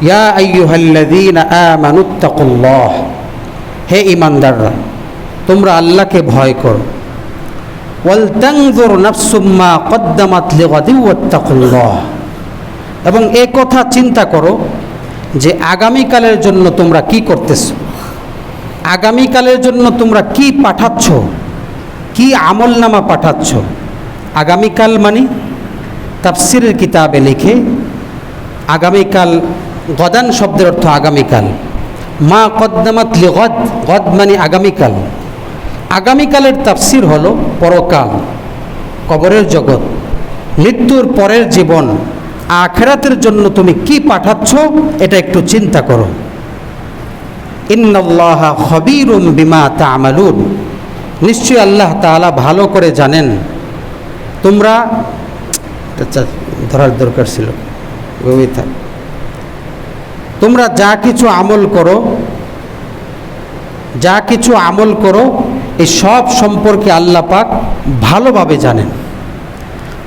ইয়া আইয়ুহাল্লাযীনা আমানুত্তাকুল্লাহ, হে ঈমানদাররা তোমরা আল্লাহকে ভয় করো। ওয়াল তানজুর নাফসুম মা কদ্দামাত লিগাদিন ওয়াত্তাকুল্লাহ, এবং এই কথা চিন্তা করো যে আগামীকালের জন্য তোমরা কি করতেছো, আগামীকালের জন্য তোমরা কি পাঠাচ্ছ, কি আমলনামা পাঠাচ্ছ। আগামীকাল মানে তাফসিরের কিতাবে লিখে আগামীকাল, গদান শব্দের অর্থ আগামীকাল, মা কদ্দামাত লিগাদ, গদ মানে আগামীকাল। আগামীকালের তাফসির হলো পরকাল, কবরের জগৎ, মৃত্যুর পরের জীবন, আখিরাতের জন্য তুমি কি পাঠাচ্ছ এটা একটু চিন্তা করো। ইন্নাল্লাহা খবীরুম বিমা তা'মালুন, নিশ্চয়ই আল্লাহ তাআলা ভালো করে জানেন তোমরা, ধরার দরকার ছিল, তোমরা যা কিছু আমল করো, যা কিছু আমল করো এই সব সম্পর্কে আল্লাহ পাক ভালোভাবে জানেন।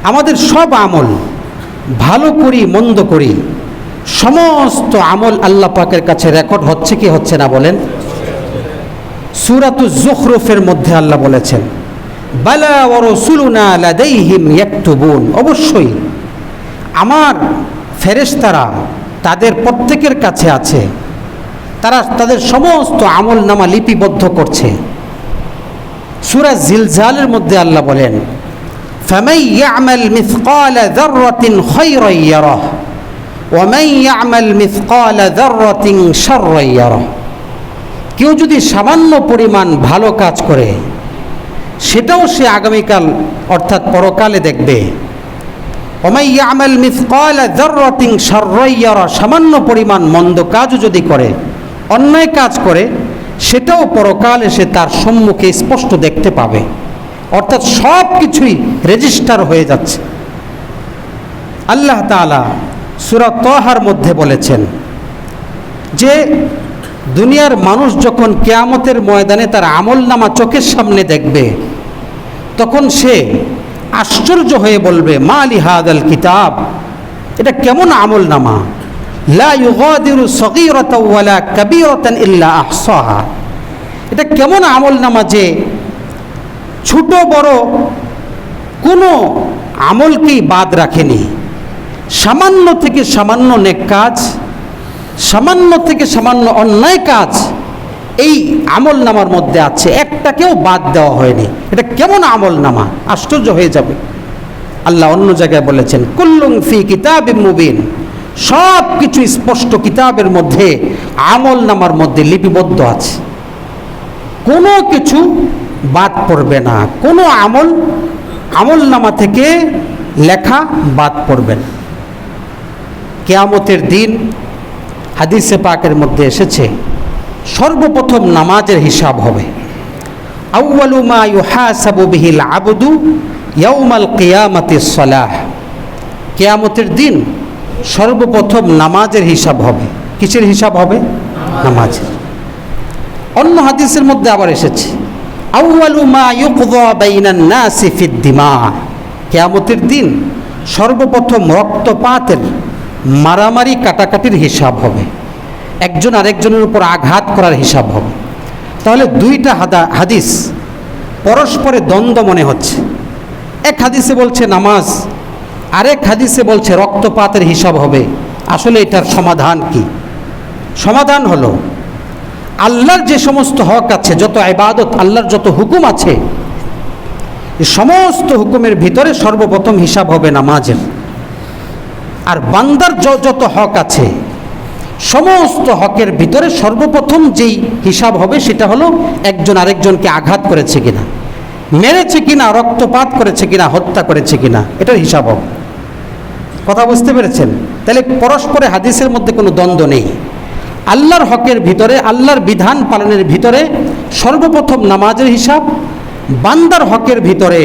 আমাদের সব আমল, ভালো করি মন্দ করি, সমস্ত আমল আল্লাহ পাকের কাছে রেকর্ড হচ্ছে কি হচ্ছে না বলেন? সূরাতুজ যুখরুফের মধ্যে আল্লাহ বলেছেন, বালা ওয়া রাসূলুনা লাদাইহিম ইয়াকতুবুন, অবশ্যই আমার ফেরেশতারা তাদের প্রত্যেকের কাছে আছে, তারা তাদের সমস্ত আমলনামা লিপিবদ্ধ করছে। সূরা জিলজালের মধ্যে আল্লাহ বলেন, ফামান ইয়া'মাল মিসকালা যাররাতিন খায়রান ইয়ারাহ ওয়া মান ইয়া'মাল মিসকালা যাররাতিন শাররান ইয়ারাহ, কেউ যদি সামান্য পরিমাণ ভালো কাজ করে সেটাও সে আগামীকাল অর্থাৎ পরকালে দেখবে। ওয়া মান ইয়া'মাল মিসকালা যাররাতিন শাররান ইয়ারাহ, সামান্য পরিমাণ মন্দ কাজও যদি করে, অন্যায় কাজ করে, সেটাও পরকালে সে তার সম্মুখে স্পষ্ট দেখতে পাবে। অর্থাৎ সব কিছুই রেজিস্টার হয়ে যাচ্ছে। আল্লাহ তাআলা সূরা তাহার মধ্যে বলেছেন যে দুনিয়ার মানুষ যখন কিয়ামতের ময়দানে তার আমলনামা চোখের সামনে দেখবে, তখন সে আশ্চর্য হয়ে বলবে, মা লি হাযাল কিতাব, এটা কেমন আমলনামা, লা ইউগাদিরু সগীরাতাও ওয়ালা কাবীরাতান ইল্লা আহসাহা, এটা কেমন আমলনামা যে ছোট বড় কোনো আমলকেই বাদ রাখেনি। সামান্য থেকে সামান্য নেক কাজ, সামান্য থেকে সামান্য অন্যায় কাজ এই আমলনামার মধ্যে আছে, একটাকেও বাদ দেওয়া হয়নি। এটা কেমন আমলনামা, আশ্চর্য হয়ে যাবে। আল্লাহ অন্য জায়গায় বলেছেন, কুল্লুন ফি কিতাবিম মুবিন, সব কিছু স্পষ্ট কিতাবের মধ্যে আমলনামার মধ্যে লিপিবদ্ধ আছে, কোনো কিছু বাদ পড়বে না, কোনো আমলনামা থেকে লেখা বাদ পড়বে না। কিয়ামতের দিন হাদিসে পাকের মধ্যে এসেছে, সর্বপ্রথম নামাজের হিসাব হবে। আউয়ালু মা ইউহাসাবু বিহিল আবদু ইয়াউমাল কিয়ামাতিস সালাহ, কিয়ামতের দিন সর্বপ্রথম নামাজের হিসাব হবে। কিসের হিসাব হবে? নামাজের। অন্য হাদিসের মধ্যে আবার এসেছে, আউয়ালু মা ইউকযা বাইনান নাসি ফিদ দিমা, কিয়ামতের দিন সর্বপ্রথম রক্তপাতের, মারামারি কাটাকাটির হিসাব হবে, একজন আরেকজনের উপর আঘাত করার হিসাব হবে। তাহলে দুইটা হাদিস পরস্পরে দ্বন্দ্ব মনে হচ্ছে। এক হাদিসে বলছে নামাজ, আরেক হাদিসে বলছে রক্তপাতের হিসাব হবে। আসলে এটার সমাধান কি? সমাধান হলো আল্লাহর যে সমস্ত হক আছে, যত ইবাদত, আল্লাহর যত হুকুম আছে, এই সমস্ত হুকুমের ভিতরে সর্বপ্রথম হিসাব হবে নামাজের। আর বান্দার যত হক আছে, সমস্ত হকের ভিতরে সর্বপ্রথম যেই হিসাব হবে সেটা হলো একজন আরেকজনকে আঘাত করেছে কিনা, মেরেছে কিনা, রক্তপাত করেছে কিনা, হত্যা করেছে কিনা, এটার হিসাব হবে। কথা বুঝতে পেরেছেন? তাহলে পরস্পরে হাদিসের মধ্যে কোনো দ্বন্দ্ব নেই। আল্লাহর হকের ভিতরে, আল্লাহর বিধান পালনের ভিতরে সর্বপ্রথম নামাজের হিসাব, বান্দার হকের ভিতরে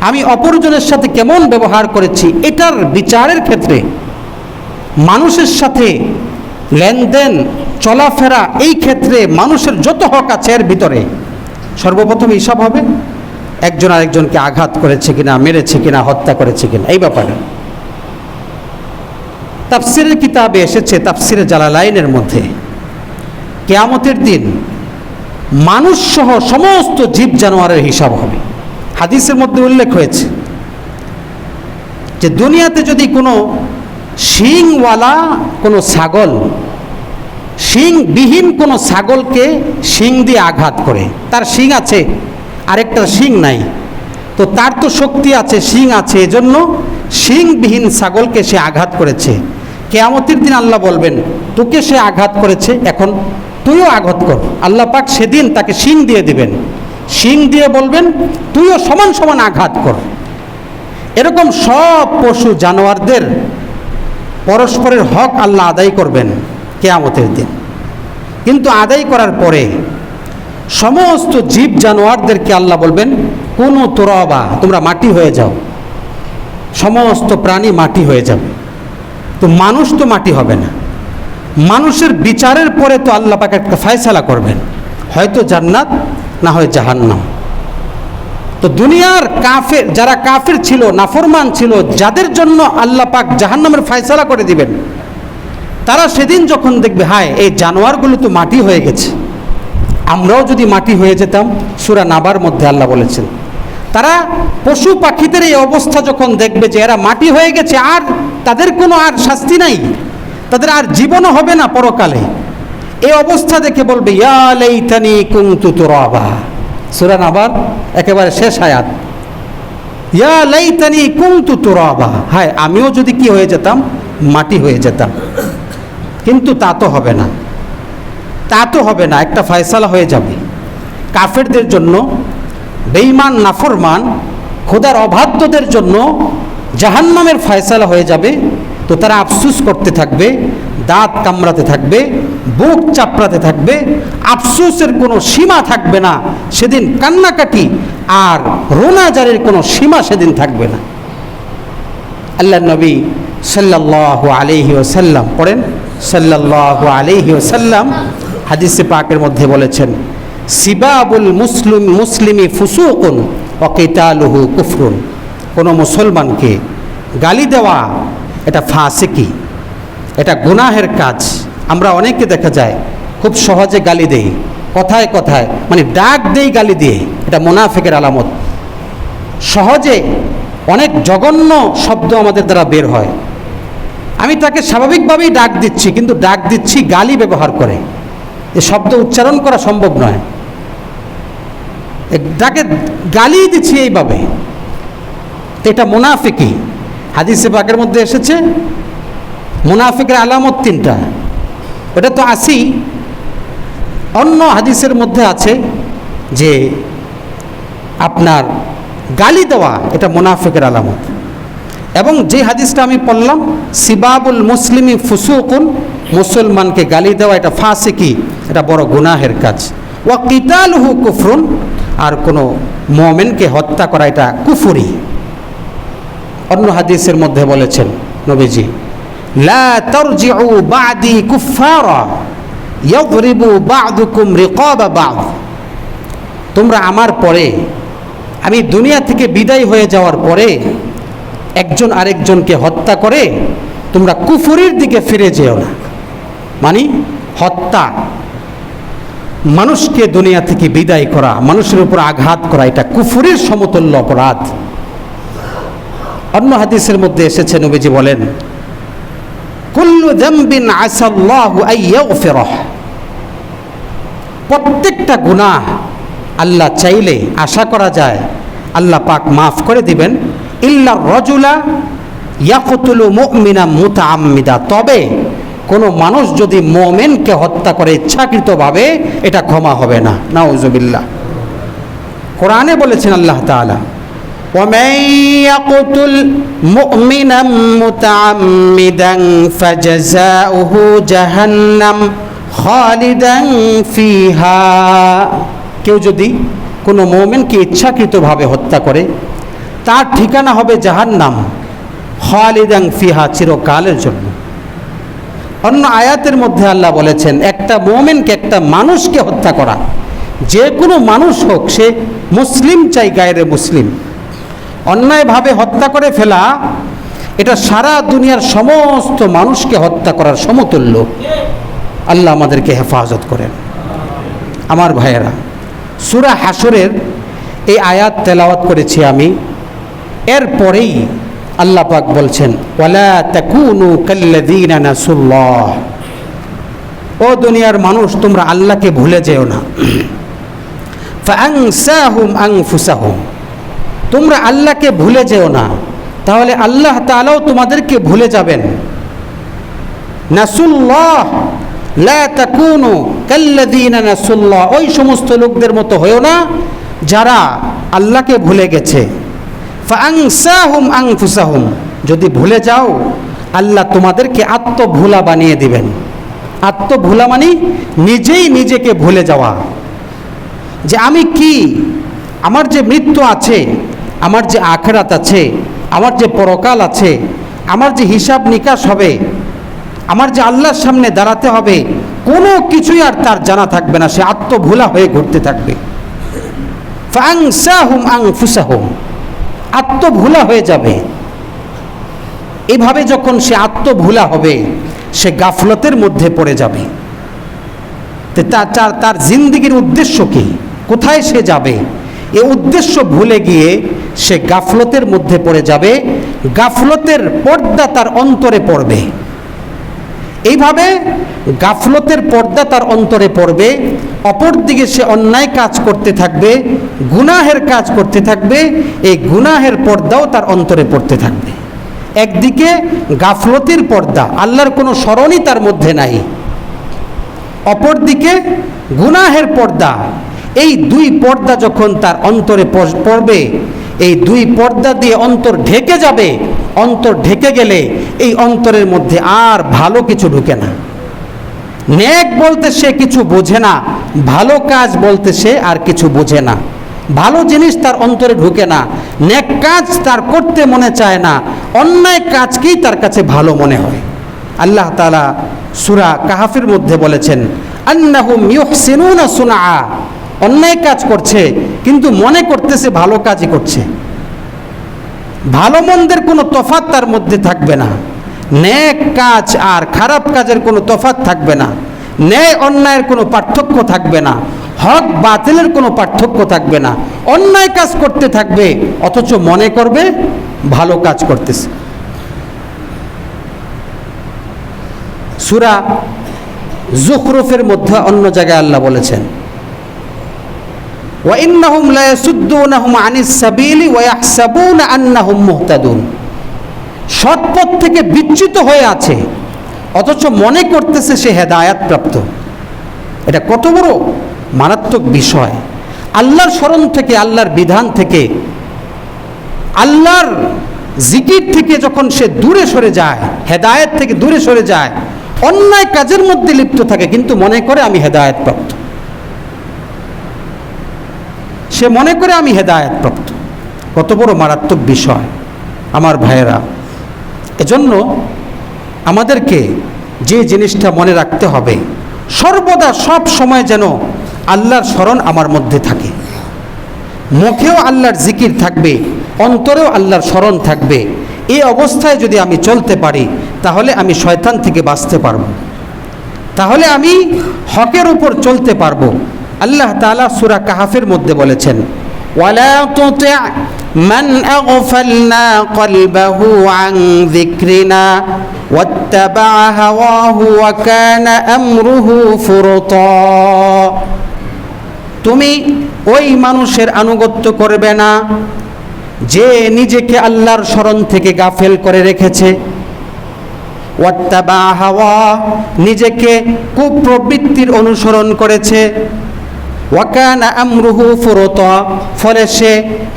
আমি অপরজনের সাথে কেমন ব্যবহার করেছি এটার বিচারের ক্ষেত্রে, মানুষের সাথে লেনদেন, চলাফেরা, এই ক্ষেত্রে মানুষের যত হক আছে এর ভিতরে সর্বপ্রথম হিসাব হবে একজন আরেকজনকে আঘাত করেছে কিনা, মেরেছে কিনা, হত্যা করেছে কিনা, এই ব্যাপারে। তাফসিরের কিতাবে এসেছে, তাফসিরে জালালাইনের মধ্যে, কিয়ামতের দিন মানুষ সহ সমস্ত জীব জানোয়ারের হিসাব হবে। হাদিসের মধ্যে উল্লেখ হয়েছে যে দুনিয়াতে যদি কোনো শিংওয়ালা কোনো ছাগল, শিংবিহীন কোনো ছাগলকে শিং দিয়ে আঘাত করে, তার শিং আছে আরেকটা শিং নাই, তো তার তো শক্তি আছে, শিং আছে, এজন্য শিংবিহীন ছাগলকে সে আঘাত করেছে। কিয়ামতের দিন আল্লাহ বলবেন, তোকে সে আঘাত করেছে, এখন তুইও আঘাত কর। আল্লাহ পাক সেদিন তাকে শিং দিয়ে দিবেন, শিং দিয়ে বলবেন তুইও সমান সমান আঘাত কর। এরকম সব পশু জানোয়ারদের পরস্পরের হক আল্লাহ আদায় করবেন কিয়ামতের দিন। কিন্তু আদায় করার পরে সমস্ত জীব জানোয়ারদেরকে আল্লাহ বলবেন, কোনো তুরাবা, তোমরা মাটি হয়ে যাও। সমস্ত প্রাণী মাটি হয়ে যাবে, তো মানুষ তো মাটি হবে না। মানুষের বিচারের পরে তো আল্লাহ পাক একটা ফয়সালা করবেন, হয়তো জান্নাত না হয় জাহান্নাম। তো দুনিয়ার কাফের, যারা কাফের ছিল, নাফরমান ছিল, যাদের জন্য আল্লাহ পাক জাহান্নামের ফয়সালা করে দিবেন, তারা সেদিন যখন দেখবে, হায় এই জানোয়ারগুলো তো মাটি হয়ে গেছে, আমরাও যদি মাটি হয়ে যেতাম। সূরা নাবার মধ্যে আল্লাহ বলেছেন, তারা পশু পাখিদের এই অবস্থা যখন দেখবে যে এরা মাটি হয়ে গেছে, আর তাদের কোনো আর শাস্তি নাই, তাদের আর জীবনও হবে না পরকালে, এই অবস্থা দেখে বলবে, ইয়া লাইতানি কুনতু তুরাবা। সূরা নাবার একেবারে শেষ আয়াত, ইয়া লাইতানি কুনতু তুরাবা, হায় আমিও যদি কি হয়ে যেতাম, মাটি হয়ে যেতাম। কিন্তু তা তো হবে না, তা তো হবে না, একটা ফয়সালা হয়ে যাবে। কাফেরদের জন্য, বেঈমান নাফরমান খোদার অবাধ্যদের জন্য জাহান্নামের ফয়সালা হয়ে যাবে। তো তারা আফসুস করতে থাকবে, দাঁত কামড়াতে থাকবে, বুক চাপড়াতে থাকবে, আফসোসের কোনো সীমা থাকবে না সেদিন। কান্নাকাটি আর রোনাজারের কোনো সীমা সেদিন থাকবে না। আল্লাহ নবী সাল্লাল্লাহু আলাইহি ওয়াসাল্লাম পড়েন, সাল্লাল্লাহু আলাইহি ওয়াসাল্লাম হাদিসে পাকের মধ্যে বলেছেন, সিবাবুল মুসলিমি ফুসুকুন ওয়া কিতালুহু কুফরুন। কোনো মুসলমানকে গালি দেওয়া এটা ফাসিকি, এটা গুনাহের কাজ। আমরা অনেককে দেখা যায় খুব সহজে গালি দেই, কথায় কথায়, মানে ডাক দেই গালি দিয়ে, এটা মুনাফিকের আলামত। সহজে অনেক জঘন্য শব্দ আমাদের দ্বারা বের হয়, আমি তাকে স্বাভাবিকভাবেই ডাক দিচ্ছি, কিন্তু ডাক দিচ্ছি গালি ব্যবহার করে, এ শব্দ উচ্চারণ করা সম্ভব নয়, ডাকে গালি দিচ্ছি এইভাবে, এটা মুনাফিকি। হাদিসে পাকের মধ্যে এসেছে মুনাফিকের আলামত তিনটা, ওটা তো আসি। অন্য হাদিসের মধ্যে আছে যে আপনার গালি দেওয়া এটা মুনাফিকের আলামত। এবং যে হাদিসটা আমি পড়লাম, সিবাবুল মুসলিমি ফুসুকুন, মুসলমানকে গালি দেওয়া এটা ফাসিকি, এটা বড় গুনাহের কাজ। ওয়া কিতালুহু কুফরুন, আর কোনো মুমিনকে হত্যা করা এটা কুফরি। অন্য হাদিসের মধ্যে বলেছেন নবীজি, লা তারজিউ বাদি কুফারা ইয়াদরিবু বা'দুকুম রিকাবা বা'দ। তোমরা আমার পরে, আমি দুনিয়া থেকে বিদায় হয়ে যাওয়ার পরে একজন আরেকজনকে হত্যা করে তোমরা কুফরির দিকে ফিরে যেও না। মানে হত্যা, মানুষকে দুনিয়া থেকে বিদায় করা, মানুষের উপর আঘাত করা, এটা কুফরির সমতুল্য অপরাধ। অন্য হাদিসের মধ্যে এসেছে, নবীজি বলেন, কুল্লু যামবিন আসাল্লাহু আইয়াগফিরাহ। প্রত্যেকটা গুনাহ আল্লাহ চাইলে, আশা করা যায় আল্লাহ পাক মাফ করে দিবেন। ইল্লা রাজুলা ইয়াকতুলু মুমিনাম মুতাআম্মিদা, তবে কোনো মানুষ যদি মুমিনকে হত্যা করে ইচ্ছাকৃতভাবে, এটা ক্ষমা হবে না। নাউযুবিল্লাহ। কোরআনে বলেছেন আল্লাহ তাআলা, ومن يقتل مؤمنا متعمدا فجزاؤه جهنم خالدا فيها। কেউ যদি কোনো মুমিনকে ইচ্ছাকৃতভাবে হত্যা করে, তার ঠিকানা হবে জাহান্নাম, খালিদান ফিহা, চিরকালের জন্য। অন্য আয়াতের মধ্যে আল্লাহ বলেছেন, একটা মুমিনকে, একটা মানুষকে হত্যা করা, যে কোনো মানুষ হোক, সে মুসলিম চাই গায়রে মুসলিম, অন্যায়ভাবে হত্যা করে ফেলা, এটা সারা দুনিয়ার সমস্ত মানুষকে হত্যা করার সমতুল্য। আল্লাহ আমাদেরকে হেফাজত করেন। আমার ভাইয়েরা, সূরা হাশরের এই আয়াত তেলাওয়াত করেছি আমি। এরপরেই আল্লাহ পাক বলছেন, ওয়ালা তাকুনু কাল্লাযীনা নাসুল্লাহ, ও দুনিয়ার মানুষ তোমরা আল্লাহকে ভুলে যেও না। ফাআনসাহুম আনফুসাহুম, তোমরা আল্লাহকে ভুলে যেও না, তাহলে আল্লাহ তাআলাও তোমাদেরকে ভুলে যাবেন। নাসুল্লাহ লা তাকুনু কাল্লাযীনা নাসুল্লাহ, ওই সমস্ত লোকদের মতো হয়েও না যারা আল্লাহকে ভুলে গেছে। ফাআনসাহুম আনফুসাহুম, যদি ভুলে যাও আল্লাহ তোমাদেরকে আত্মভোলা বানিয়ে দিবেন। আত্মভোলা মানে নিজেই নিজেকে ভুলে যাওয়া, যে আমি কি, আমার যে মৃত্যু আছে, আমার যে আখিরাত আছে, আমার যে পরকাল আছে, আমার যে হিসাব নিকাশ হবে, আমার যে আল্লাহর সামনে দাঁড়াতে হবে, কোনো কিছুই আর তার জানা থাকবে না। সে আত্মভোলা হয়ে ঘুরতে থাকবে। ফাআনসাহুম আনফুসাহুম, আত্মভোলা হয়ে যাবে। এভাবে যখন সে আত্মভোলা হবে, সে গাফলতের মধ্যে পড়ে যাবে। তার জিন্দেগির উদ্দেশ্য কি, কোথায় সে যাবে, এ উদ্দেশ্য ভুলে গিয়ে সে গাফলতের মধ্যে পড়ে যাবে। গাফলতের পর্দা তার অন্তরে পড়বে। এইভাবে গাফলতের পর্দা তার অন্তরে পড়বে। অপরদিকে সে অন্যায় কাজ করতে থাকবে, গুনাহের কাজ করতে থাকবে। এই গুনাহের পর্দাও তার অন্তরে পড়তে থাকবে। একদিকে গাফলতের পর্দা, আল্লাহর কোনো স্মরণই তার মধ্যে নাই। অপরদিকে গুনাহের পর্দা। এই দুই পর্দা যখন তার অন্তরে পড়বে, এই দুই পর্দা দিয়ে অন্তর ঢেকে যাবে। অন্তর ঢেকে গেলে এই অন্তরের মধ্যে আর ভালো কিছু ঢুকে না। নেক বলতে সে কিছু বোঝে না, ভালো কাজ বলতে সে আর কিছু বোঝে না। ভালো জিনিস তার অন্তরে ঢুকে না, নেক কাজ তার করতে মনে চায় না, অন্যায় কাজকেই তার কাছে ভালো মনে হয়। আল্লাহ তাআলা সূরা কাহফের মধ্যে বলেছেন, আন্নাহুম ইউহসিনুনা সুনআ, অন্যায় কাজ করছে কিন্তু মনে করতেছে ভালো কাজই করছে। ভালো মন্দের কোনো তফাৎ তার মধ্যে থাকবে না। নেক কাজ আর খারাপ কাজের কোনো তফাৎ থাকবে না। ন্যায় অন্যায়ের কোনো পার্থক্য থাকবে না। হক বাতিলের কোনো পার্থক্য থাকবে না। অন্যায় কাজ করতে থাকবে, অথচ মনে করবে ভালো কাজ করতেছে। সূরা যুখরুফের মধ্যে অন্য জায়গায় আল্লাহ বলেছেন, ওয়া ইন্নাহুম লা ইয়াসুদ্দুনাহুম আনিস সাবিলি ওয়া ইয়াহসাবুনা আন্নাহুম মুহতাদুন, সৎপথ থেকে বিচ্যুত হয়ে আছে, অথচ মনে করতেছে সে হেদায়েত প্রাপ্ত। এটা কত বড় মারাত্মক বিষয়। আল্লাহর স্মরণ থেকে, আল্লাহর বিধান থেকে, আল্লাহর জিকির থেকে যখন সে দূরে সরে যায়, হেদায়েত থেকে দূরে সরে যায়, অন্যায় কাজের মধ্যে লিপ্ত থাকে, কিন্তু মনে করে আমি হেদায়েত প্রাপ্ত। সে মনে করে আমি হেদায়েত প্রাপ্ত। কত বড় মারাত্মক বিষয় আমার ভাইয়েরা। এজন্য আমাদেরকে যে জিনিসটা মনে রাখতে হবে, সর্বদা সব সময় যেন আল্লাহর স্মরণ আমার মধ্যে থাকে। মুখেও আল্লাহর জিকির থাকবে, অন্তরেও আল্লাহর স্মরণ থাকবে। এই অবস্থায় যদি আমি চলতে পারি, তাহলে আমি শয়তান থেকে বাঁচতে পারব, তাহলে আমি হকের উপর চলতে পারব। আল্লাহ তাআলা সূরা কাহফের মধ্যে বলেছেন, ওয়ালা তুতি' মান আগফালনা কলবাহু আন যিকরিনা ওয়াত্তাবা'a হাওয়াহু ওয়া কানা আমরুহু ফুরতা, তুমি ওই মানুষের আনুগত্য করবে না যে নিজেকে আল্লাহর স্মরণ থেকে গাফেল করে রেখেছে। ওয়াত্তাবা'a হাওয়া, নিজেকে কুপ্রবৃত্তির অনুসরণ করেছে। ওয়া কানা আমরুহু ফুরতা, ফলে সে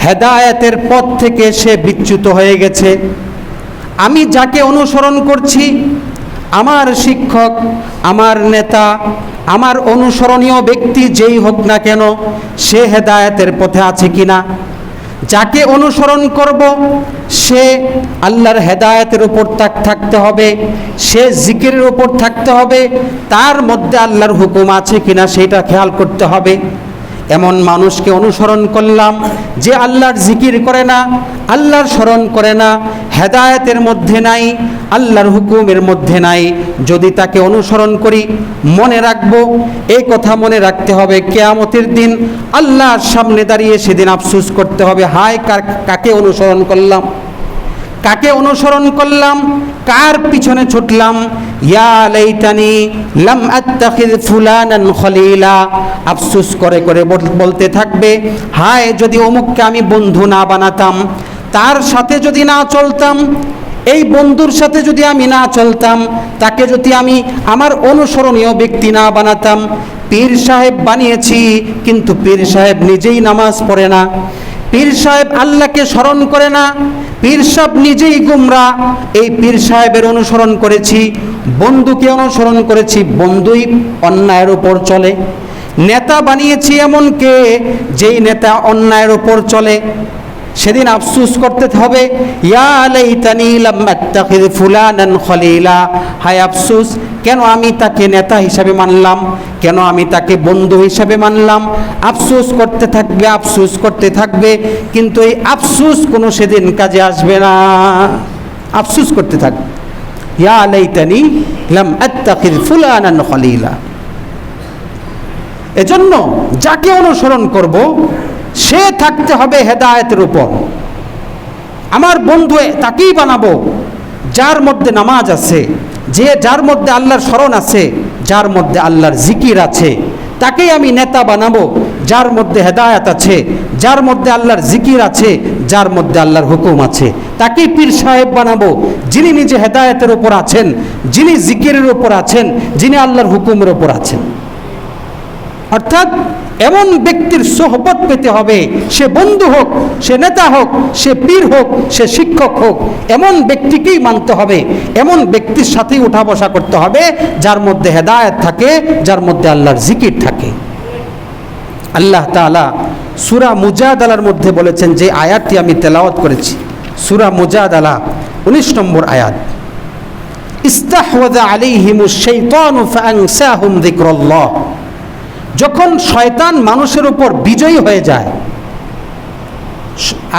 হেদায়েতের পথ থেকে সে বিচ্যুত হয়ে গেছে। আমি যাকে অনুসরণ করছি, আমার শিক্ষক, আমার নেতা, আমার অনুসরণীয় ব্যক্তি যেই হোক না কেন, সে হেদায়েতের পথে আছে কিনা। যাকে অনুসরণ করব সে আল্লাহর হেদায়েতের উপর থাকতে হবে, সে জিকিরের উপর থাকতে হবে, তার মধ্যে আল্লাহর হুকুম আছে কিনা সেটা খেয়াল করতে হবে। এমন মানুষকে অনুসরণ করলাম যে আল্লাহর জিকির করে না, আল্লাহর স্মরণ করে না, হেদায়েতের মধ্যে নাই, আল্লাহর হুকুমের মধ্যে নাই। যদি তাকে অনুসরণ করি, মনে রাখবো, এই কথা মনে রাখতে হবে, কিয়ামতের দিন আল্লাহর সামনে দাঁড়িয়ে সেদিন আফসোস করতে হবে, হায় কাকে অনুসরণ করলাম, কাকে অনুসরণ করলাম, কার পিছনে ছুটলাম। ইয়া লাইতানি লাম আত্তাখিয ফুলানান খলিলা, আফসোস করে করে বলতে থাকবে, হায় যদি অমুককে আমি বন্ধু না বানাতাম, তার সাথে যদি না চলতাম, এই বন্ধুর সাথে যদি আমি না চলতাম, তাকে যদি আমি আমার অনুসরণীয় ব্যক্তি না বানাতাম। পীর সাহেব বানিয়েছি, কিন্তু পীর সাহেব নিজেই নামাজ পড়ে না, পীর সাহেব আল্লাহকে স্মরণ করে না, পীর সাহেব নিজেই গুমরা, এই পীর সাহেবের অনুসরণ করেছি, বন্ধুকে অনুসরণ করেছি, বন্ধুই অন্যায়ের উপর চলে। নেতা বানিয়েছি এমনকে যেই নেতা অন্যায়ের উপর চলে, সেদিন আফসোস করতে হবে, ইয়া লাইতানি লাম আত্তাখিয ফুলানান খলিলা, হায় আফসোস, কেন আমি তাকে নেতা হিসাবে মানলাম, কেন আমি তাকে বন্ধু হিসাবে মানলাম। আফসোস করতে থাকবে, আফসোস করতে থাকবে, কিন্তু এই আফসোস কোনো সেদিন কাজে আসবে না, আফসোস করতে থাকবে। ইয়া লাইতানি লাম আত্তাখিয ফুলানান খলিলা। এজন্য যাকে অনুসরণ করব সে থাকতে হবে হেদায়েতের উপর। আমার বন্ধু তাকেই বানাবো যার মধ্যে নামাজ আছে, যার মধ্যে আল্লাহর স্মরণ আছে, যার মধ্যে আল্লাহর জিকির আছে, তাকেই আমি নেতা বানাবো যার মধ্যে হেদায়েত আছে, যার মধ্যে আল্লাহর জিকির আছে, যার মধ্যে আল্লাহর হুকুম আছে। তাকেই পীর সাহেব বানাবো যিনি নিজে হেদায়েতের উপর আছেন, যিনি জিকিরের উপর আছেন, যিনি আল্লাহর হুকুমের উপর আছেন। অর্থাৎ এমন ব্যক্তির সোহবত পেতে হবে, সে বন্ধু হোক, সে নেতা হোক, সে পীর হোক, সে শিক্ষক হোক, এমন ব্যক্তিকেই মানতে হবে, এমন ব্যক্তির সাথেই উঠা বসা করতে হবে যার মধ্যে হেদায়েত থাকে, যার মধ্যে আল্লাহর জিকির থাকে। আল্লাহ তাআলা সূরা মুজাদালার মধ্যে বলেছেন, যে আয়াতটি আমি তেলাওয়াত করেছি, সূরা মুজাদালা 19 নম্বর আয়াত, ইস্তাহওয়াযা আলাইহিমুশ শাইতানু ফাআনসাহুম যিকরাল্লাহ। যখন শয়তান মানুষের উপর বিজয়ী হয়ে যায়,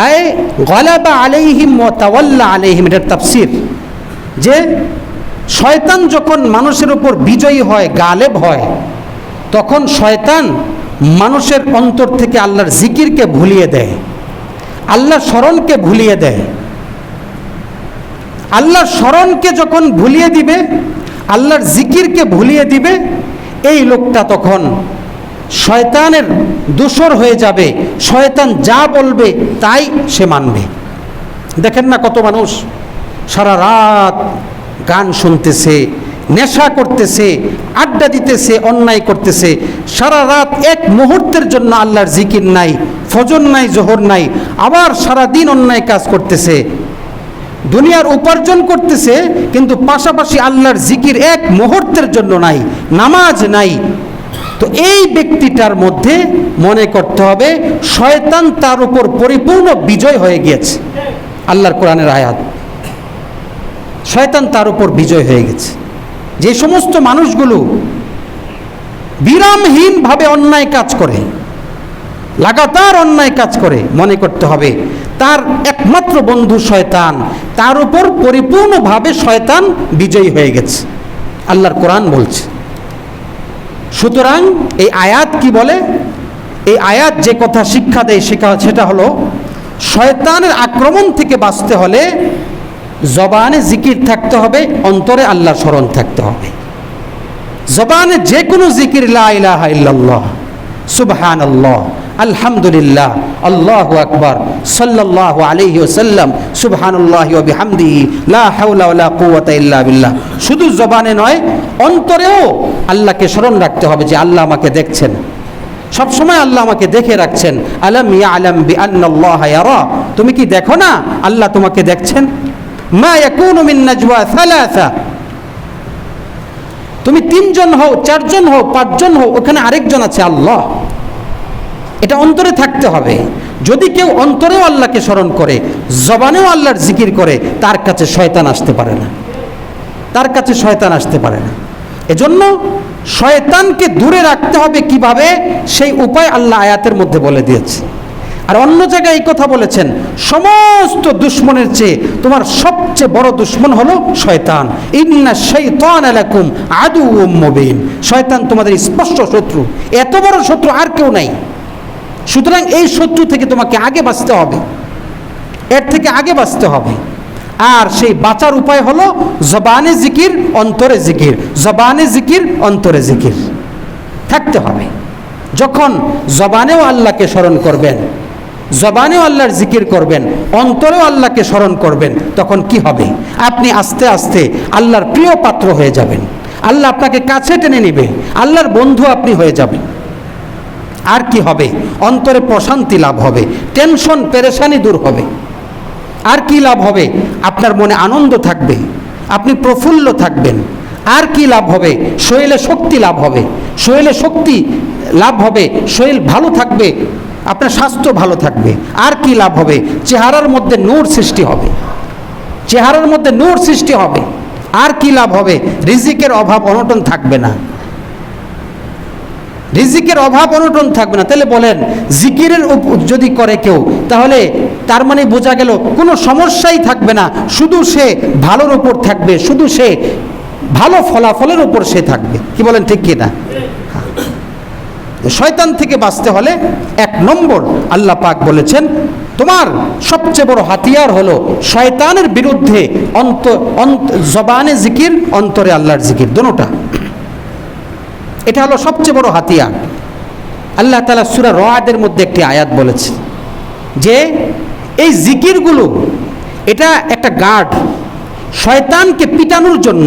আয় গালাবা আলাইহিম ওয়া তাওয়াল্লা আলাইহিম, এটার তাফসীর, যে শয়তান যখন মানুষের উপর বিজয়ী হয়, গালেব হয়, তখন শয়তান মানুষের অন্তর থেকে আল্লাহর জিকিরকে ভুলিয়ে দেয়, আল্লাহর স্মরণকে ভুলিয়ে দেয়। আল্লাহর স্মরণকে যখন ভুলিয়ে দিবে, আল্লাহর জিকিরকে ভুলিয়ে দিবে, এই লোকটা তখন শয়তানের দোসর হয়ে যাবে, শয়তান যা বলবে তাই সে মানবে। দেখেন না কত মানুষ সারা রাত গান শুনতেছে, নেশা করতেছে, আড্ডা দিতেছে, অন্যায় করতেছে, সারা রাত এক মুহূর্তের জন্য আল্লাহর জিকির নাই, ফজর নাই, জোহর নাই, আবার সারা দিন অন্যায় কাজ করতেছে, দুনিয়ার উপার্জন করতেছে, কিন্তু পাশাপাশি আল্লাহর জিকির এক মুহূর্তের জন্য নাই, নামাজ নাই। তো এই ব্যক্তিটার মধ্যে মনে করতে হবে শয়তান তার উপর পরিপূর্ণ বিজয় হয়ে গিয়েছে। আল্লাহর কোরআনের আয়াত, শয়তান তার উপর বিজয় হয়ে গেছে। যে সমস্ত মানুষগুলো বিরামহীনভাবে অন্যায় কাজ করে, লাগাতার অন্যায় কাজ করে, মনে করতে হবে তার একমাত্র বন্ধু শয়তান, তার উপর পরিপূর্ণভাবে শয়তান বিজয়ী হয়ে গেছে, আল্লাহর কোরআন বলছে। সুতরাং এই আয়াত কি বলে? এই আয়াত যে কথা শিক্ষা দেয় সেটা হলো, শয়তানের আক্রমণ থেকে বাঁচতে হলে জবানে জিকির থাকতে হবে, অন্তরে আল্লাহর স্মরণ থাকতে হবে। জবানে যে কোনো জিকির, লা ইলাহা ইল্লাল্লাহ, সুবহানাল্লাহ, আলহামদুলিল্লাহ, আল্লাহু আকবার, সাল্লাল্লাহু আলাইহি ওয়াসাল্লাম, সুবহানাল্লাহি ওয়া বিহামদিহি, লা হাওলা ওয়ালা কুওয়াতা ইল্লা বিল্লাহ। শুধু জবানে নয়, অন্তরেও আল্লাহকে স্মরণ রাখতে হবে যে আল্লাহ আমাকে দেখছেন, সব সময় আল্লাহ আমাকে দেখে রাখছেন। আলাম ইয়ালাম বিআন্নাল্লাহা ইয়ারা, তুমি কি দেখো না আল্লাহ তোমাকে দেখছেন? মা ইয়াকুনু মিন নাজওয়া সালাসা, তুমি 3 জন হও, 4 জন হও, 5 জন হও, ওখানে আরেকজন আছে আল্লাহ। এটা অন্তরে থাকতে হবে। যদি কেউ অন্তরেও আল্লাহকে স্মরণ করে, জবানেও আল্লাহর জিকির করে, তার কাছে শয়তান আসতে পারে না, তার কাছে শয়তান আসতে পারে না। এজন্য শয়তানকে দূরে রাখতে হবে কিভাবে, সেই উপায় আল্লাহ আয়াতের মধ্যে বলে দিয়েছে। আর অন্য জায়গায় এই কথা বলেছেন, সমস্ত দুশমনের চেয়ে তোমার সবচেয়ে বড় দুশমন হলো শয়তান। ইন্না শাইতানা লাকুম আদুউম মুবিন, শয়তান তোমাদের স্পষ্ট শত্রু, এত বড় শত্রু আর কেউ নাই। সুতরাং এই শত্রু থেকে তোমাকে আগে বাঁচতে হবে, এর থেকে আগে বাঁচতে হবে। আর সেই বাঁচার উপায় হলো জবানে জিকির অন্তরে জিকির, জবানে জিকির অন্তরে জিকির থাকতে হবে। যখন জবানেও আল্লাহকে স্মরণ করবেন, জবানেও আল্লাহর জিকির করবেন, অন্তরেও আল্লাহকে স্মরণ করবেন, তখন কি হবে? আপনি আস্তে আস্তে আল্লাহর প্রিয় পাত্র হয়ে যাবেন, আল্লাহ আপনাকে কাছে টেনে নেবে, আল্লাহর বন্ধু আপনি হয়ে যাবেন। আর কি হবে? অন্তরে প্রশান্তি লাভ হবে, টেনশন পেরেশানি দূর হবে। আর কি লাভ হবে? আপনার মনে আনন্দ থাকবে, আপনি প্রফুল্ল থাকবেন। আর কি লাভ হবে? শরীরে শক্তি লাভ হবে, শরীরে শক্তি লাভ হবে, শরীর ভালো থাকবে, আপনার স্বাস্থ্য ভালো থাকবে। আর কি লাভ হবে? চেহারার মধ্যে নূর সৃষ্টি হবে, চেহারার মধ্যে নূর সৃষ্টি হবে। আর কি লাভ হবে? রিজিকের অভাব অনটন থাকবে না, রিজিকের অভাব অনটন থাকবে না। তাহলে বলেন, জিকিরের যদি করে কেউ, তাহলে তার মানে বোঝা গেল কোনো সমস্যাই থাকবে না, শুধু সে ভালোর উপর থাকবে, শুধু সে ভালো ফলাফলের উপর সে থাকবে। কি বলেন, ঠিক কি না? শয়তান থেকে বাঁচতে হলে 1 নম্বর আল্লাহ পাক বলেছেন, তোমার সবচেয়ে বড় হাতিয়ার হলো শয়তানের বিরুদ্ধে জবানে জিকির, অন্তরে আল্লাহর জিকির, দুটোটা। এটা হলো সবচেয়ে বড় হাতিয়ার। আল্লাহ তাআলা সূরা রাদের মধ্যে একটি আয়াত বলেছে যে এই জিকিরগুলো এটা একটা গার্ড, শয়তানকে পিটানোর জন্য,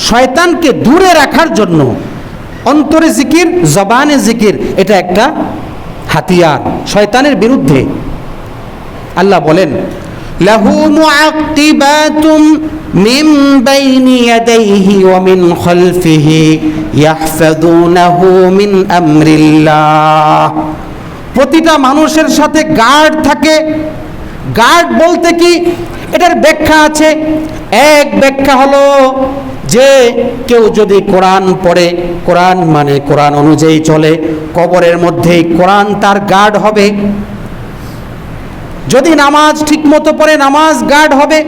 শয়তানকে দূরে রাখার জন্য। অন্তরে জিকির, জবানে জিকির, এটা একটা হাতিয়ার শয়তানের বিরুদ্ধে। আল্লাহ বলেন, লাহু মুআক্কিবাতুম মিন বাইনি ইয়াদাইহি ওয়া মিন খালফিহি ইয়াহফাযুনাহু মিন আমরিল্লাহ। প্রতিটা মানুষের সাথে গার্ড থাকে। গার্ড বলতে কি, এটার ব্যাখ্যা আছে। এক ব্যাখ্যা হলো যে কেউ যদি কোরআন পড়ে, কোরআন মানে কোরআন অনুযায়ী চলে, কবরের মধ্যেই কোরআন তার গার্ড হবে। যদি নামাজ ঠিক মতো পড়ে, নামাজ গার্ড হবে।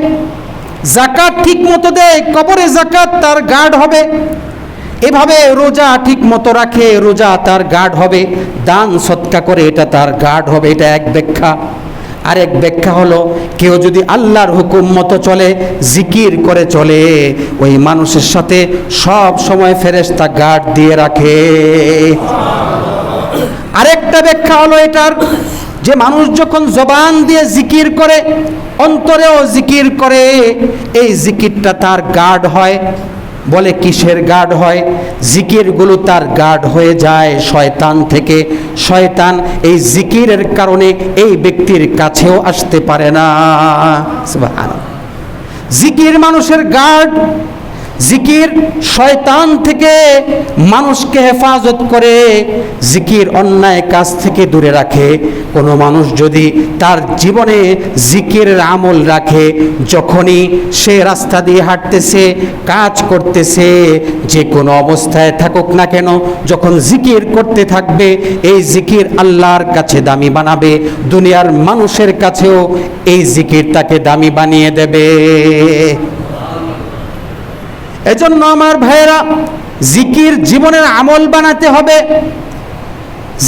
যাকাত ঠিক মতো দেয়, কবরে যাকাত তার গার্ড হবে। এভাবে রোজা ঠিক মতো রাখে, রোজা তার গার্ড হবে। দান সদকা করে, এটা তার গার্ড হবে। এটা এক ব্যাখ্যা। আরেক ব্যাখ্যা হলো, কেউ যদি আল্লাহর হুকুম মতো চলে, জিকির করে চলে, ওই মানুষের সাথে সব সময় ফেরেশতা গার্ড দিয়ে রাখে। আরেকটা ব্যাখ্যা হলো এটার, যে মানুষ যখন জবান দিয়ে জিকির করে, অন্তরেও জিকির করে, এই জিকিরটা তার গার্ড হয়। বলে কিসের গার্ড হয়? জিকিরগুলো তার গার্ড হয়ে যায় শয়তান থেকে। শয়তান এই জিকিরের কারণে এই ব্যক্তির কাছেও আসতে পারে না। সুবহানাল্লাহ। জিকির মানুষের গার্ড। জিকির শয়তান থেকে মানুষকে হেফাজত করে, জিকির অন্যায় কাজ থেকে দূরে রাখে। কোনো মানুষ যদি তার জীবনে জিকিরের আমল রাখে, যখনই সে রাস্তা দিয়ে হাঁটতেছে, কাজ করতেছে, যে কোনো অবস্থায় থাকুক না কেন, যখন জিকির করতে থাকবে, এই জিকির আল্লাহর কাছে দামি বানাবে, দুনিয়ার মানুষের কাছেও এই জিকির তাকে দামি বানিয়ে দেবে। এজন্য আমার ভাইয়েরা, জিকির জীবনের আমল বানাতে হবে।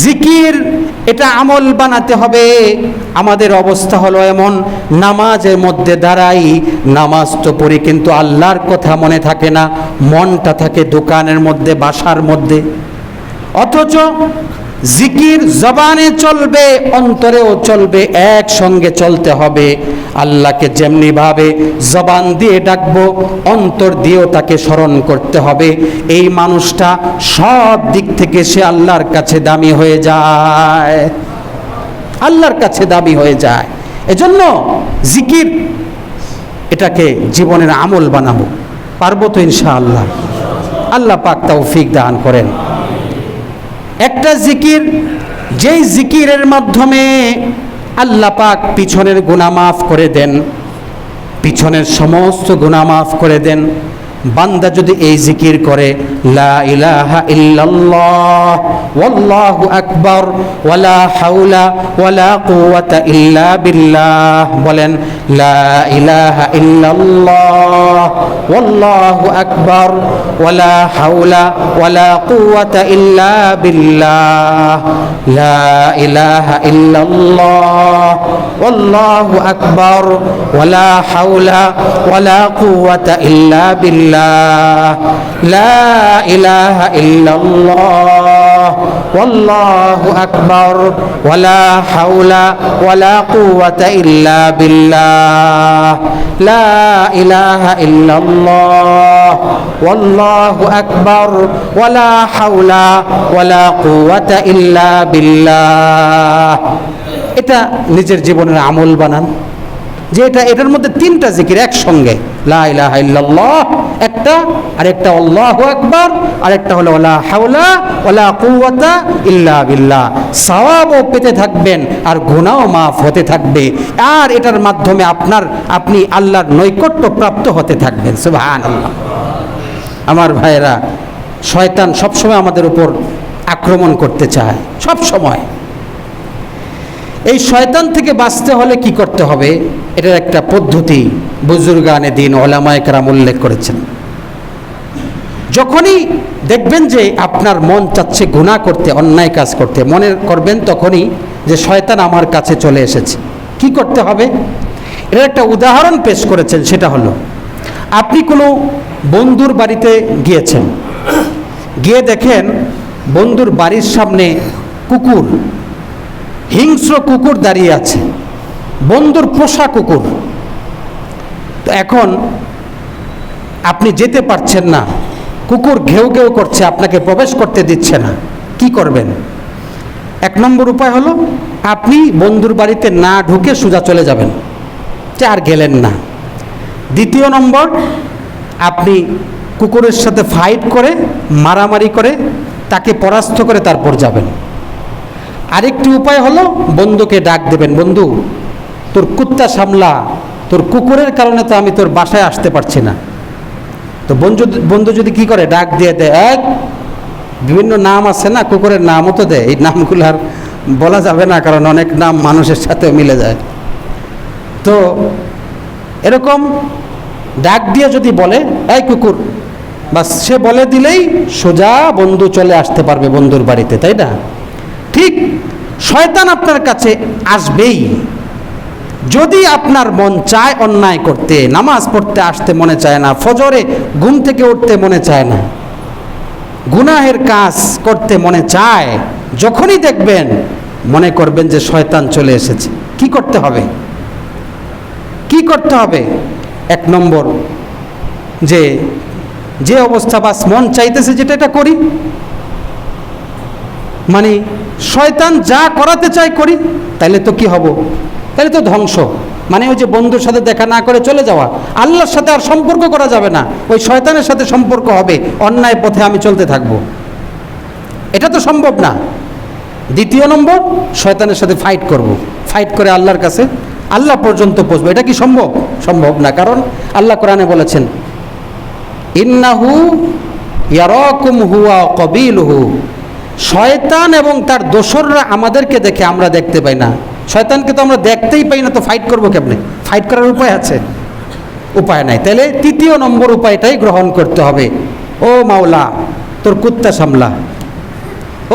জিকির এটা আমল বানাতে হবে। আমাদের অবস্থা হলো এমন, নামাজের মধ্যে দাঁড়াই, নামাজ তো পড়ি, কিন্তু আল্লাহর কথা মনে থাকে না, মনটা থাকে দোকানের মধ্যে, বাসার মধ্যে। অথচ জিকির জবানে চলবে, অন্তরেও চলবে, একসঙ্গে চলতে হবে। আল্লাহকে যেমনি ভাবে জবান দিয়ে ডাকবো, অন্তর দিয়েও তাকে স্মরণ করতে হবে। এই মানুষটা সব দিক থেকে সে আল্লাহর কাছে দামি হয়ে যায়, আল্লাহর কাছে দামি হয়ে যায়। এজন্য জিকির এটাকে জীবনের আমল বানাবো। পারবো তো ইনশাআল্লাহ? আল্লাহ পাক তৌফিক দান করেন। একটা জিকির, যেই জিকিরের মাধ্যমে আল্লাহ পাক পিছনের গুনাহ মাফ করে দেন, পিছনের সমস্ত গুনাহ মাফ করে দেন। বান্দা যদি এই জিকির করে, লা ইলাহা ইল্লাল্লাহ ওয়াল্লাহু আকবার ওয়ালা হাওলা ওয়ালা কুওয়াতা ইল্লা বিল্লাহ, বলেন লা ইলাহা ইল্লাল্লাহ ওয়াল্লাহু আকবার ওয়ালা হাওলা ওয়ালা কুওয়াতা ইল্লা বিল্লাহ, লা ইলাহা ইল্লাল্লাহ ওয়াল্লাহু আকবার ওয়ালা হাওলা ওয়ালা কুওয়াতা ইল্লা বিল্লাহ, লা ইলাহা ইল্লাল্লাহ ওয়াল্লাহু আকবার ওয়ালা হাওলা ওয়ালা কুওয়াতা ইল্লা বিল্লাহ, লা ইলাহা ইল্লাল্লাহ ওয়াল্লাহু আকবার ওয়ালা হাওলা ওয়ালা কুওয়াতা ইল্লা বিল্লাহ। এটা নিজের জীবনের আমল বানান, যে এটার মধ্যে তিনটা জিকির একসঙ্গে, লা ইলাহা ইল্লাল্লাহ একটা, আরেকটা আল্লাহু আকবার, আরেকটা হলো ওয়ালা হাওলা ওয়ালা কুওয়াতা ইল্লা বিল্লাহ। সওয়াবও পেতে থাকবেন আর গুনাহও মাফ হতে থাকবে, আর এটার মাধ্যমে আপনি আল্লাহর নৈকট্য প্রাপ্ত হতে থাকবেন। সুবহানাল্লাহ। আমার ভাইয়েরা, শয়তান সবসময় আমাদের উপর আক্রমণ করতে চায়, সব সময়। এই শয়তান থেকে বাঁচতে হলে কি করতে হবে, এটার একটা পদ্ধতি বুজুর্গানে দিন ওলামায়ে কেরাম উল্লেখ করেছেন। যখনই দেখবেন যে আপনার মন চাচ্ছে গুনাহ করতে, অন্যায় কাজ করতে, মনে করবেন তখনই যে শয়তান আমার কাছে চলে এসেছে। কি করতে হবে, এর একটা উদাহরণ পেশ করেছেন। সেটা হলো, আপনি কোনো বন্ধুর বাড়িতে গিয়েছেন, গিয়ে দেখেন বন্ধুর বাড়ির সামনে কুকুর, হিংস্র কুকুর দাঁড়িয়ে আছে, বন্ধুর পোষা কুকুর। তো এখন আপনি যেতে পারছেন না, কুকুর ঘেউ ঘেউ করছে, আপনাকে প্রবেশ করতে দিচ্ছে না। কি করবেন? এক নম্বর উপায় হলো, আপনি বন্ধুর বাড়িতে না ঢুকে সোজা চলে যাবেন, যে আর গেলেন না। দ্বিতীয় নম্বর, আপনি কুকুরের সাথে ফাইট করে, মারামারি করে, তাকে পরাস্ত করে তারপর যাবেন। আরেকটি উপায় হলো, বন্ধুকে ডাক দেবেন, বন্ধু তোর কুত্তা সামলা, তোর কুকুরের কারণে তো আমি তোর বাসায় আসতে পারছি না। তো বন্ধু যদি কি করে, ডাক দিয়ে দেয়, বিভিন্ন নাম আছে না, কুকুরের নামও তো দেয়, এই নামগুলো আর বলা যাবে না, কারণ অনেক নাম মানুষের সাথে মিলে যায়। তো এরকম ডাক দিয়ে যদি বলে, এই কুকুর, বাস সে বলে দিলেই সোজা বন্ধু চলে আসতে পারবে বন্ধুর বাড়িতে, তাই না? ঠিক শয়তান আপনার কাছে আসবেই। যদি আপনার মন চায় অন্যায় করতে, নামাজ পড়তে আসতে মনে চায় না, ফজরে ঘুম থেকে উঠতে মনে চায় না, গুনাহের কাজ করতে মনে চায়, যখনই দেখবেন মনে করবেন যে শয়তান চলে এসেছে। কি করতে হবে? কি করতে হবে? এক নম্বর, যে অবস্থা বাস মন চাইতেছে যেটা এটা করি, মানে শয়তান যা করাতে চায় করি, তাইলে তো কি হব? তাহলে তো ধ্বংস। মানে ওই যে বন্ধুর সাথে দেখা না করে চলে যাওয়া, আল্লাহর সাথে আর সম্পর্ক করা যাবে না, ওই শয়তানের সাথে সম্পর্ক হবে, অন্যায় পথে আমি চলতে থাকব, এটা তো সম্ভব না। দ্বিতীয় নম্বর, শয়তানের সাথে ফাইট করব, ফাইট করে আল্লাহর কাছে, আল্লাহ পর্যন্ত পৌঁছবো। এটা কি সম্ভব? সম্ভব না, কারণ আল্লাহ কোরআনে বলেছেন, ইন্নাহু ইয়ারাকুম হুয়া কবিলুহু, শয়তান এবং তার দোসররা আমাদেরকে দেখে, আমরা দেখতে পাই না। শয়তানকে তো আমরা দেখতেই পাই না, তো ফাইট করবো কেমনে? ফাইট করার উপায় আছে? উপায় নাই। তাহলে তৃতীয় নম্বর উপায়টাই গ্রহণ করতে হবে। ও মাওলা, তোর কুত্তা সামলা,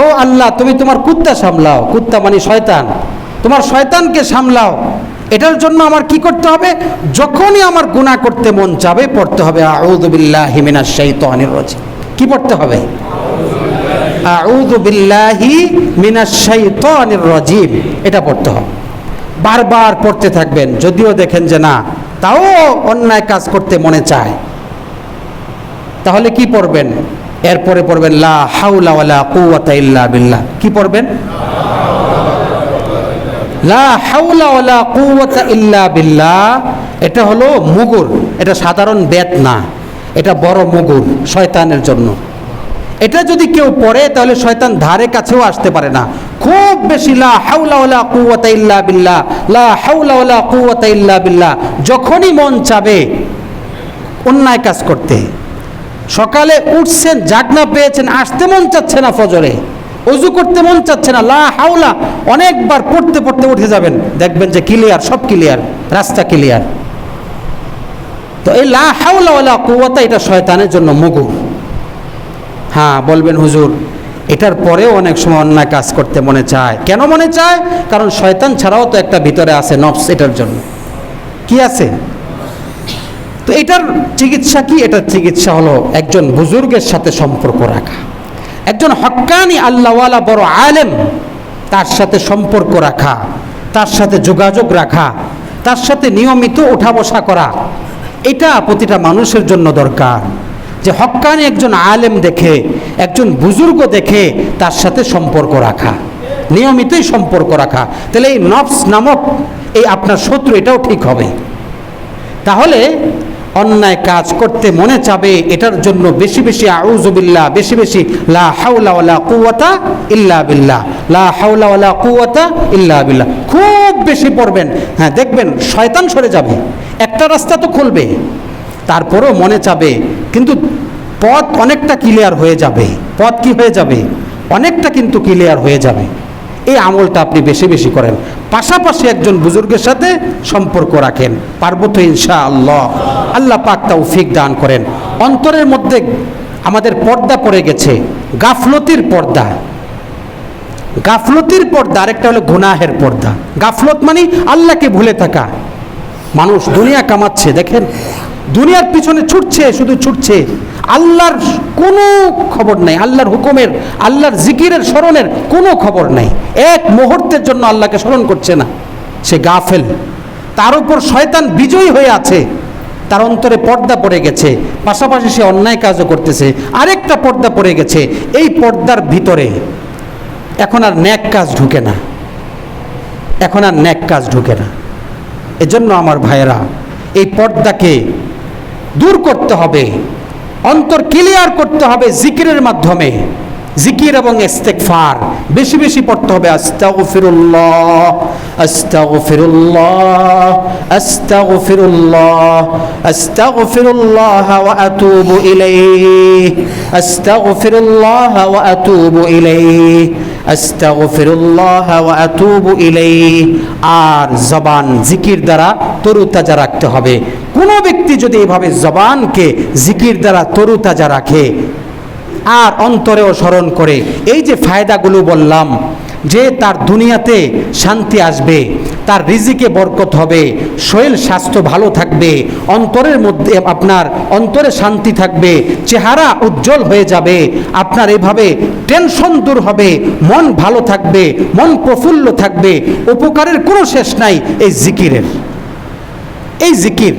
ও আল্লাহ তুমি তোমার কুত্তা সামলাও, কুত্তা মানে শয়তান, তোমার শয়তানকে সামলাও। এটার জন্য আমার কি করতে হবে? যখনই আমার গুনাহ করতে মন চাবে, পড়তে হবে আউযু বিল্লাহি মিনাশ শাইতানির রাজিম। কি পড়তে হবে? আউযু বিল্লাহি মিনাশ শাইতানির রাজিম, এটা পড়তে হবে। বারবার পড়তে থাকবেন, যদিও দেখেন যে না, তাও অন্যায় কাজ করতে মনে চায়, তাহলে কি পড়বেন? এরপরে পড়বেন লা হাওলা ওয়ালা কুওয়াতা ইল্লা বিল্লাহ। কি পড়বেন? লা হাওলা ওয়ালা কুওয়াতা ইল্লা বিল্লাহ। এটা হলো মুগুর, এটা সাধারণ বেত না, এটা বড় মুগুর শয়তানের জন্য। এটা যদি কেউ পড়ে তাহলে শয়তান ধারে কাছেও আসতে পারে না। খুব বেশি লা হাওলা ওয়ালা কুওয়াতা ইল্লা বিল্লাহ, লা হাওলা ওয়ালা কুওয়াতা ইল্লা বিল্লাহ। যখনই মন চাবে অন্যায় কাজ করতে, সকালে উঠছেন, জাগনা পেয়েছেন, আসতে মন চাচ্ছে না, ফজরে ওযু করতে মন চাচ্ছে না, লা হাওলা অনেকবার পড়তে পড়তে উঠে যাবেন, দেখবেন যে ক্লিয়ার, সব ক্লিয়ার, রাস্তা ক্লিয়ার। তো এই লা হাওলা ওয়ালা কুওয়াতা এটা শয়তানের জন্য মুগুর। হ্যাঁ, বলবেন হুজুর এটার পরেও অনেক সময় অন্যায় কাজ করতে মনে চায়। কেন মনে চায়? কারণ শয়তান ছাড়াও তো একটা ভিতরে আছে নফস, এটার জন্য কি আছে। তো এটার চিকিৎসা কি? এটার চিকিৎসা হলো একজন বুজুর্গের সাথে সম্পর্ক রাখা, একজন হক্কানি আল্লাহওয়ালা বড় আলেম, তার সাথে সম্পর্ক রাখা, তার সাথে যোগাযোগ রাখা, তার সাথে নিয়মিত ওঠা বসা করা। এটা প্রতিটা মানুষের জন্য দরকার, যে হক্কানি একজন আলেম দেখে, একজন বুজুর্গ দেখে তার সাথে সম্পর্ক রাখা, নিয়মিতই সম্পর্ক রাখা। তাহলে এই নফস নামক এই আপনার শত্রু এটাও ঠিক হবে। তাহলে অন্যায় কাজ করতে মনে চাবে, এটার জন্য বেশি বেশি আউযু বিল্লাহ, বেশি বেশি লা হাওলা ওয়ালা কুওয়াতা ইল্লা বিল্লাহ, লা হাওলা ওয়ালা কুওয়াতা ইল্লা বিল্লাহ খুব বেশি পড়বেন। হ্যাঁ, দেখবেন শয়তান সরে যাবে, একটা রাস্তা তো খুলবে, তারপরেও মনে চাবে, কিন্তু পথ অনেকটা ক্লিয়ার হয়ে যাবে। পথ কি হয়ে যাবে? অনেকটা কিন্তু ক্লিয়ার হয়ে যাবে। এই আমলটা আপনি বেশি বেশি করেন, পাশাপাশি একজন বুজুর্গের সাথে সম্পর্ক রাখেন, পারবো তো ইনশাআল্লাহ। আল্লাহ পাক তৌফিক দান করেন। অন্তরের মধ্যে আমাদের পর্দা পড়ে গেছে, গাফলতির পর্দা। গাফলতির পর্দা আরেকটা হলো গুনাহের পর্দা। গাফলত মানে আল্লাহকে ভুলে থাকা। মানুষ দুনিয়া কামাচ্ছে, দেখেন দুনিয়ার পিছনে ছুটছে, শুধু ছুটছে, আল্লাহর কোনো খবর নাই, আল্লাহর হুকুমের, আল্লাহর জিকিরের স্মরণের কোনো খবর নাই, এক মুহূর্তের জন্য আল্লাহকে স্মরণ করছে না, সে গাফেল। তার উপর শয়তান বিজয়ী হয়ে আছে, তার অন্তরে পর্দা পড়ে গেছে, পাশাপাশি সে অন্যায় কাজও করতেছে। আরেকটা পর্দা পড়ে গেছে, এই পর্দার ভিতরে এখন আর নেক কাজ ঢুকে না, এখন আর নেক কাজ ঢুকে না। এজন্য আমার ভাইয়েরা, এই পর্দাকে দূর করতে হবে, অন্তর ক্লিয়ার করতে হবে জিকিরের মাধ্যমে। জিকির এবং ইস্তেগফার বেশি বেশি পড়তে হবে। আস্তাগফিরুল্লাহ, আস্তাগফিরুল্লাহ, আস্তাগফিরুল্লাহ, আস্তাগফিরুল্লাহ ওয়া আতুবু ইলাইহি, আস্তাগফিরুল্লাহ ওয়া আতুবু ইলাইহি, আস্তাগফিরুল্লাহ ওয়া আতুবু ইলাইহি। আর জবান জিকির দ্বারা তরুতাজা রাখতে হবে। কোনো ব্যক্তি যদি এভাবে জবানকে জিকির দ্বারা তরুতাজা রাখে আর অন্তরেও স্মরণ করে, এই যে ফায়দাগুলো বললাম, যে তার দুনিয়াতে শান্তি আসবে, তার রিজিকে বরকত হবে, শরীর স্বাস্থ্য ভালো থাকবে, অন্তরের মধ্যে আপনার অন্তরে শান্তি থাকবে, চেহারা উজ্জ্বল হয়ে যাবে, আপনার এভাবে টেনশন দূর হবে, মন ভালো থাকবে, মন প্রফুল্ল থাকবে। উপকারের কোনো শেষ নাই এই জিকিরের। এই জিকির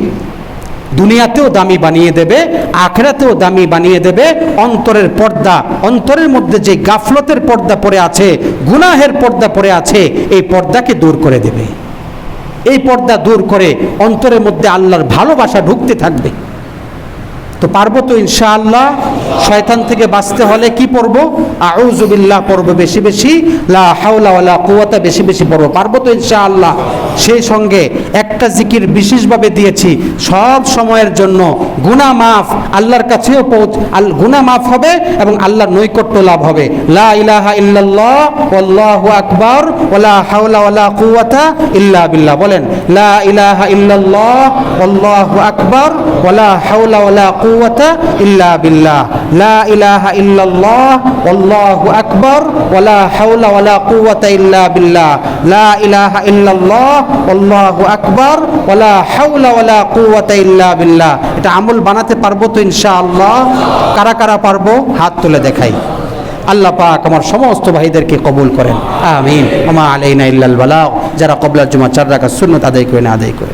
দুনিয়াতেও দামি বানিয়ে দেবে, আখিরাতেও দামি বানিয়ে দেবে। অন্তরের পর্দা, অন্তরের মধ্যে যে গাফলতের পর্দা পড়ে আছে, গুনাহের পর্দা পড়ে আছে, এই পর্দাকে দূর করে দেবে। এই পর্দা দূর করে অন্তরের মধ্যে আল্লাহর ভালোবাসা ঢুকতে থাকবে। তো পারবো তো ইনশাআল্লাহ। শয়তান থেকে বাঁচতে হলে কি পড়বো? আউযু বিল্লাহ পড়বো বেশি বেশি, লা হাওলা ওয়ালা কুওয়াতা বেশি বেশি পড়বো, পারবো তো ইনশাআল্লাহ। সেই সঙ্গে একটা জিকির বিশেষভাবে দিয়েছি সব সময়ের জন্য, গুনাহ মাফ, আল্লাহর কাছেও গুনাহ মাফ হবে এবং আল্লাহর নৈকট্য লাভ হবে। লা ইলাহা ইল্লাল্লাহ ওয়াল্লাহু আকবার ওয়ালা হাওলা ওয়ালা কুওয়াতা ইল্লা বিল্লাহ। বলেন লা ইলাহা ইল্লাল্লাহ ওয়াল্লাহু আকবার ওয়ালা হাওলা ওয়ালা কুওয়াতা ইল্লা বিল্লাহ, লা ইলাহা ইল্লাল্লাহ ওয়াল্লাহু আকবার ওয়ালা হাওলা ওয়ালা কুওয়াতা ইল্লা বিল্লাহ, লা ইলাহা ইল্লাল্লাহ ওয়াল্লাহু আকবার ওয়ালা হাওলা ওয়ালা কুওয়াতা ইল্লা বিল্লাহ। এটা আমল বানাতে পারবো তো ইনশাআল্লাহ? কারা কারা পারবো হাত তুলে দেখাই। আল্লাহ পাক আমার সমস্ত ভাইদেরকে কবুল করেন, আমিন। ওমা আলাইনা ইল্লাল বালাগ। যারা ক্বাবলাল জুমা 4 রাকাত সুন্নাত আদায় করে না আদায় করে